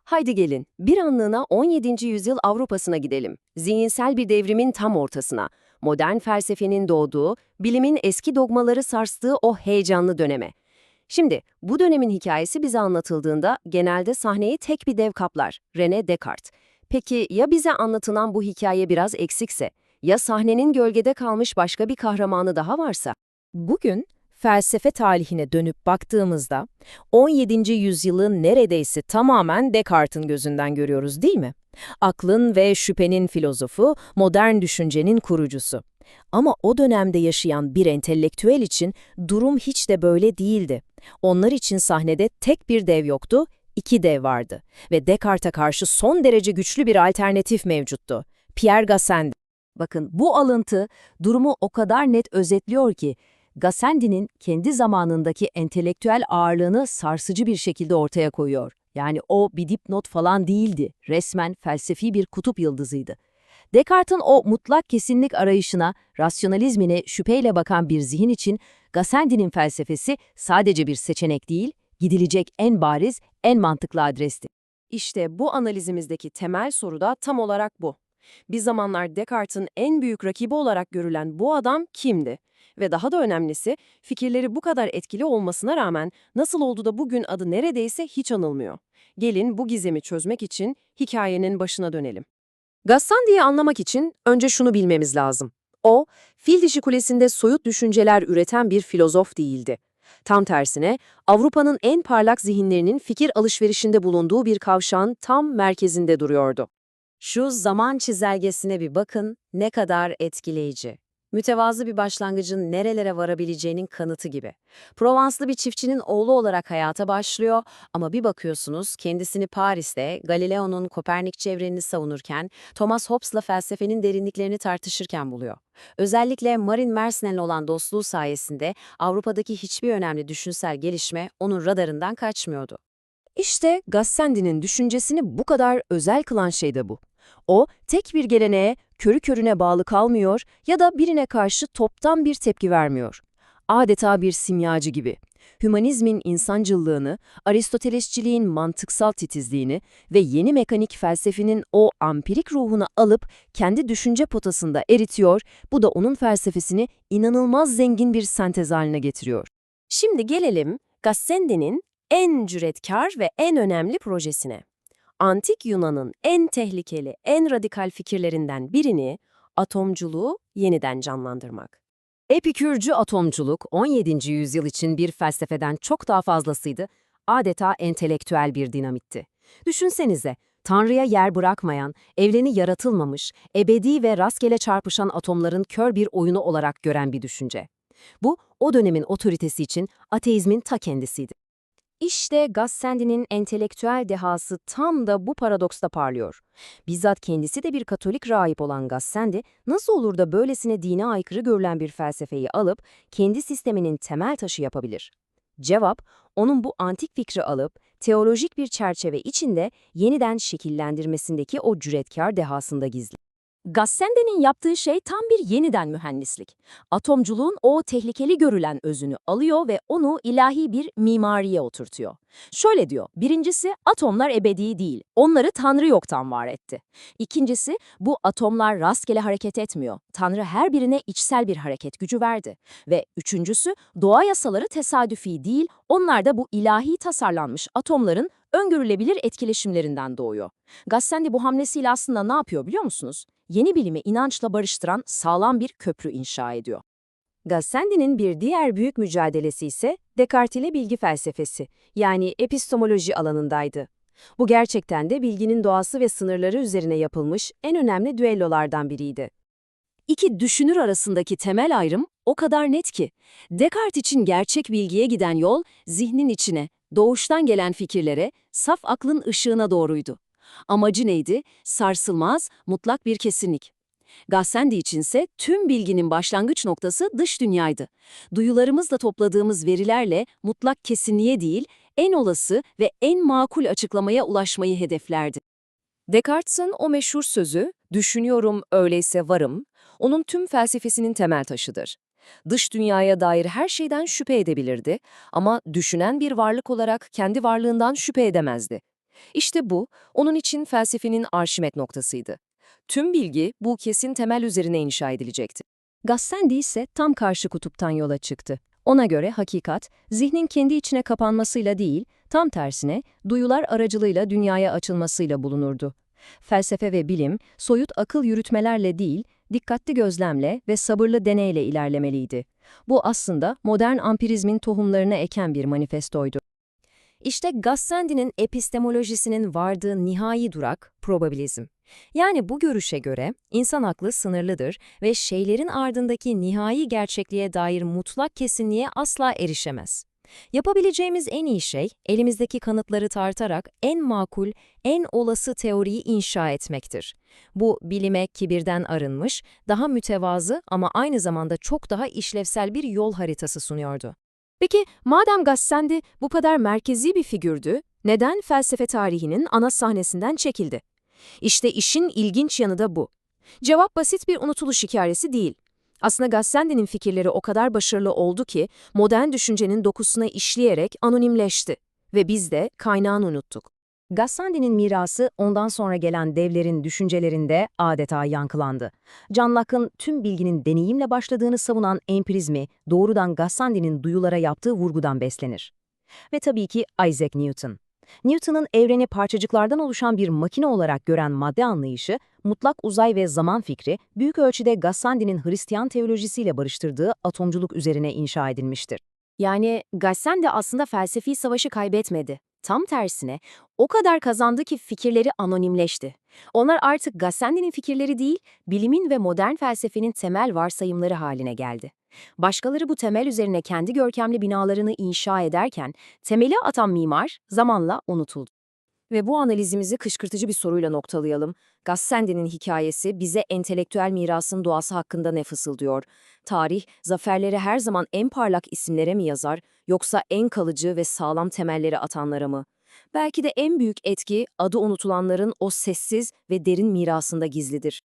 Haydi gelin, bir anlığına 17. yüzyıl Avrupa'sına gidelim. Zihinsel bir devrimin tam ortasına. Modern felsefenin doğduğu, bilimin eski dogmaları sarstığı o heyecanlı döneme. Şimdi, bu dönemin hikayesi bize anlatıldığında genelde sahneyi tek bir dev kaplar, René Descartes. Peki ya bize anlatılan bu hikaye biraz eksikse? Ya sahnenin gölgede kalmış başka bir kahramanı daha varsa? Bugün felsefe tarihine dönüp baktığımızda 17. yüzyılı neredeyse tamamen Descartes'in gözünden görüyoruz, değil mi? Aklın ve şüphenin filozofu, modern düşüncenin kurucusu. Ama o dönemde yaşayan bir entelektüel için durum hiç de böyle değildi. Onlar için sahnede tek bir dev yoktu, iki dev vardı ve Descartes'e karşı son derece güçlü bir alternatif mevcuttu. Pierre Gassendi. Bakın bu alıntı durumu o kadar net özetliyor ki Gassendi'nin kendi zamanındaki entelektüel ağırlığını sarsıcı bir şekilde ortaya koyuyor. Yani o bir dipnot falan değildi, resmen felsefi bir kutup yıldızıydı. Descartes'in o mutlak kesinlik arayışına, rasyonalizmine şüpheyle bakan bir zihin için Gassendi'nin felsefesi sadece bir seçenek değil, gidilecek en bariz, en mantıklı adresti. İşte bu analizimizdeki temel soru da tam olarak bu. Bir zamanlar Descartes'in en büyük rakibi olarak görülen bu adam kimdi? Ve daha da önemlisi, fikirleri bu kadar etkili olmasına rağmen nasıl oldu da bugün adı neredeyse hiç anılmıyor? Gelin bu gizemi çözmek için hikayenin başına dönelim. Gassendi'yi anlamak için önce şunu bilmemiz lazım. O, Fil Dişi Kulesi'nde soyut düşünceler üreten bir filozof değildi. Tam tersine, Avrupa'nın en parlak zihinlerinin fikir alışverişinde bulunduğu bir kavşağın tam merkezinde duruyordu. Şu zaman çizelgesine bir bakın, ne kadar etkileyici. Mütevazı bir başlangıcın nerelere varabileceğinin kanıtı gibi. Provanslı bir çiftçinin oğlu olarak hayata başlıyor ama bir bakıyorsunuz kendisini Paris'te Galileo'nun Kopernikçi evrenini savunurken, Thomas Hobbes'la felsefenin derinliklerini tartışırken buluyor. Özellikle Marin Mersennel'le olan dostluğu sayesinde Avrupa'daki hiçbir önemli düşünsel gelişme onun radarından kaçmıyordu. İşte Gassendi'nin düşüncesini bu kadar özel kılan şey de bu. O, tek bir geleneğe körü körüne bağlı kalmıyor ya da birine karşı toptan bir tepki vermiyor. Adeta bir simyacı gibi. Hümanizmin insancıllığını, Aristotelesçiliğin mantıksal titizliğini ve yeni mekanik felsefenin o ampirik ruhunu alıp kendi düşünce potasında eritiyor, bu da onun felsefesini inanılmaz zengin bir sentez haline getiriyor. Şimdi gelelim Gassendi'nin en cüretkar ve en önemli projesine. Antik Yunan'ın en tehlikeli, en radikal fikirlerinden birini, atomculuğu yeniden canlandırmak. Epikürcü atomculuk 17. yüzyıl için bir felsefeden çok daha fazlasıydı, adeta entelektüel bir dinamitti. Düşünsenize, Tanrı'ya yer bırakmayan, evreni yaratılmamış, ebedi ve rastgele çarpışan atomların kör bir oyunu olarak gören bir düşünce. Bu, o dönemin otoritesi için ateizmin ta kendisiydi. İşte Gassendi'nin entelektüel dehası tam da bu paradoksta parlıyor. Bizzat kendisi de bir Katolik rahip olan Gassendi, nasıl olur da böylesine dine aykırı görülen bir felsefeyi alıp kendi sisteminin temel taşı yapabilir? Cevap, onun bu antik fikri alıp teolojik bir çerçeve içinde yeniden şekillendirmesindeki o cüretkar dehasında gizli. Gassendi'nin yaptığı şey tam bir yeniden mühendislik. Atomculuğun o tehlikeli görülen özünü alıyor ve onu ilahi bir mimariye oturtuyor. Şöyle diyor, birincisi atomlar ebedi değil, onları Tanrı yoktan var etti. İkincisi bu atomlar rastgele hareket etmiyor, Tanrı her birine içsel bir hareket gücü verdi. Ve üçüncüsü doğa yasaları tesadüfi değil, onlar da bu ilahi tasarlanmış atomların öngörülebilir etkileşimlerinden doğuyor. Gassendi bu hamlesiyle aslında ne yapıyor biliyor musunuz? Yeni bilimi inançla barıştıran sağlam bir köprü inşa ediyor. Gassendi'nin bir diğer büyük mücadelesi ise Descartes ile bilgi felsefesi, yani epistemoloji alanındaydı. Bu gerçekten de bilginin doğası ve sınırları üzerine yapılmış en önemli düellolardan biriydi. İki düşünür arasındaki temel ayrım o kadar net ki, Descartes için gerçek bilgiye giden yol zihnin içine, doğuştan gelen fikirlere, saf aklın ışığına doğruydu. Amacı neydi? Sarsılmaz, mutlak bir kesinlik. Gassendi içinse tüm bilginin başlangıç noktası dış dünyaydı. Duyularımızla topladığımız verilerle mutlak kesinliğe değil, en olası ve en makul açıklamaya ulaşmayı hedeflerdi. Descartes'in o meşhur sözü, "Düşünüyorum, öyleyse varım", onun tüm felsefesinin temel taşıdır. Dış dünyaya dair her şeyden şüphe edebilirdi ama düşünen bir varlık olarak kendi varlığından şüphe edemezdi. İşte bu, onun için felsefenin arşimet noktasıydı. Tüm bilgi bu kesin temel üzerine inşa edilecekti. Gassendi ise tam karşı kutuptan yola çıktı. Ona göre hakikat, zihnin kendi içine kapanmasıyla değil, tam tersine duyular aracılığıyla dünyaya açılmasıyla bulunurdu. Felsefe ve bilim, soyut akıl yürütmelerle değil, dikkatli gözlemle ve sabırlı deneyle ilerlemeliydi. Bu aslında modern ampirizmin tohumlarını eken bir manifestoydu. İşte Gassendi'nin epistemolojisinin vardığı nihai durak, probabilizm. Yani bu görüşe göre insan aklı sınırlıdır ve şeylerin ardındaki nihai gerçekliğe dair mutlak kesinliğe asla erişemez. Yapabileceğimiz en iyi şey, elimizdeki kanıtları tartarak en makul, en olası teoriyi inşa etmektir. Bu, bilime kibirden arınmış, daha mütevazı ama aynı zamanda çok daha işlevsel bir yol haritası sunuyordu. Peki, madem Gassendi bu kadar merkezi bir figürdü, neden felsefe tarihinin ana sahnesinden çekildi? İşte işin ilginç yanı da bu. Cevap basit bir unutuluş hikayesi değil. Aslında Gassendi'nin fikirleri o kadar başarılı oldu ki, modern düşüncenin dokusuna işleyerek anonimleşti. Ve biz de kaynağını unuttuk. Gassendi'nin mirası ondan sonra gelen devlerin düşüncelerinde adeta yankılandı. John Locke'ın tüm bilginin deneyimle başladığını savunan empirizmi doğrudan Gassendi'nin duyulara yaptığı vurgudan beslenir. Ve tabii ki Isaac Newton. Newton'un evreni parçacıklardan oluşan bir makine olarak gören madde anlayışı, mutlak uzay ve zaman fikri büyük ölçüde Gassendi'nin Hristiyan teolojisiyle barıştırdığı atomculuk üzerine inşa edilmiştir. Yani Gassendi aslında felsefi savaşı kaybetmedi. Tam tersine o kadar kazandı ki fikirleri anonimleşti. Onlar artık Gassendi'nin fikirleri değil, bilimin ve modern felsefenin temel varsayımları haline geldi. Başkaları bu temel üzerine kendi görkemli binalarını inşa ederken, temeli atan mimar zamanla unutuldu. Ve bu analizimizi kışkırtıcı bir soruyla noktalayalım. Gassendi'nin hikayesi bize entelektüel mirasın doğası hakkında ne fısıldıyor? Tarih, zaferleri her zaman en parlak isimlere mi yazar, yoksa en kalıcı ve sağlam temelleri atanlara mı? Belki de en büyük etki, adı unutulanların o sessiz ve derin mirasında gizlidir.